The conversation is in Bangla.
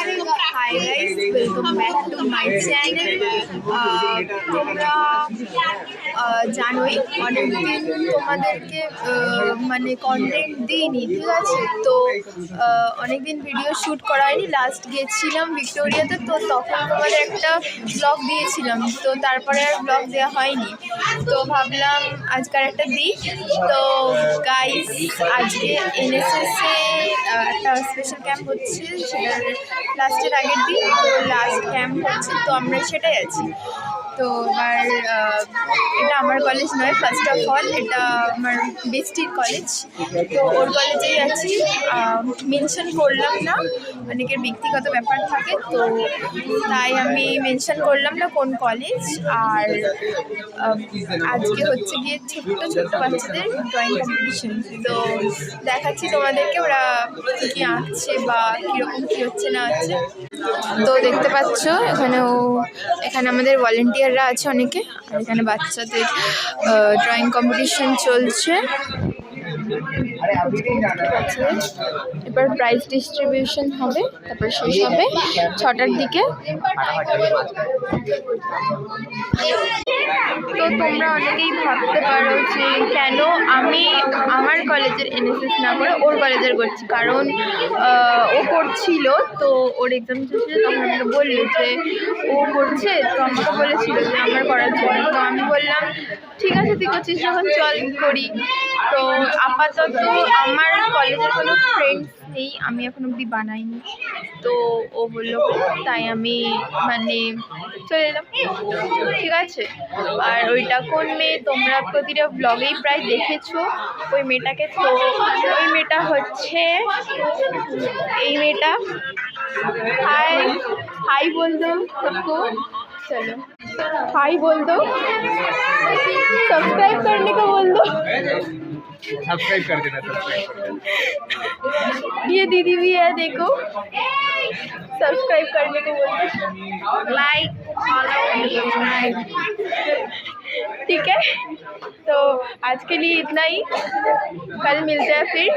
Hi guys, welcome back to my channel. তোমরা জানোই অনেকদিন তোমাদেরকে মানে কন্টেন্ট দিইনি, ঠিক আছে? তো অনেকদিন ভিডিও শ্যুট করা হয়নি। লাস্ট গেছিলাম ভিক্টোরিয়াতে, তো তখন তোমাদের একটা ব্লগ দিয়েছিলাম, তো তারপরে আর ব্লগ দেওয়া হয়নি। তো ভাবলাম আজকাল একটা দিই। তো গাইস, আজকে এনএসএসে একটা স্পেশাল ক্যাম্প হচ্ছে, সেটার লাস্টের আগের দিন। তো লাস্ট ক্যাম্প হচ্ছে, তো আমরা সেটাই আছি। তো এবার এটা আমার কলেজ নয়, ফার্স্ট অফ অল এটা আমার বেস্টির কলেজ। তো ওর কলেজেই আছি। মেনশন করলাম না, অনেকের ব্যক্তিগত ব্যাপার থাকে, তো তাই আমি মেনশন করলাম না কোন কলেজ। আর আজকে হচ্ছে গিয়ে ছোট্ট ছোট্ট বাচ্চাদের ড্রয়িং কম্পিটিশন। তো দেখাচ্ছি তোমাদেরকে ওরা কী আঁকছে বা কীরকম কী হচ্ছে না হচ্ছে। তো দেখতে পাচ্ছ এখানে আমাদের ভলেন্টিয়াররা আছে অনেকে, আর এখানে বাচ্চাদের ড্রয়িং কম্পিটিশন চলছে। এবার প্রাইজ ডিস্ট্রিবিউশন হবে, তারপর শেষ হবে 6টার দিকে। তো তোমরা অনেকেই ভাবতে পারো যে কেন আমি আমার কলেজের এনএসএস না করে ওর কলেজের করছি, কারণ ও করছিল, তো ওর এক্সাম শেষে তখন আমাকে বললো যে ও করছে, তো আমাকে বলেছিল যে আমার করার জন্য। তো আমি বললাম ঠিক আছে, তুই করছিস যখন চল করি। তো আপাতত আমার কলেজের কোনো ফ্রেন্ডস নেই, আমি এখন অবধি বানাইনি। তো ও বললো, তাই আমি মানে চলে এলাম, ঠিক আছে। আর ওইটা কোন মেয়ে তোমরা প্রতিটা ব্লগেই প্রায় দেখেছো ওই মেয়েটাকে। তো ওই মেয়েটা হচ্ছে এই মেয়েটা। हाय हाय बोल दो सबको, चलो हाय बोल दो, सब्सक्राइब करने को बोल दो, सब्सक्राइब कर देना, सब्सक्राइब कर देना। ये दीदी भी है, देखो सब्सक्राइब करने को बोल दो, लाइक फॉलो, ठीक है। तो आज के लिए इतना ही, कल मिलते हैं फिर।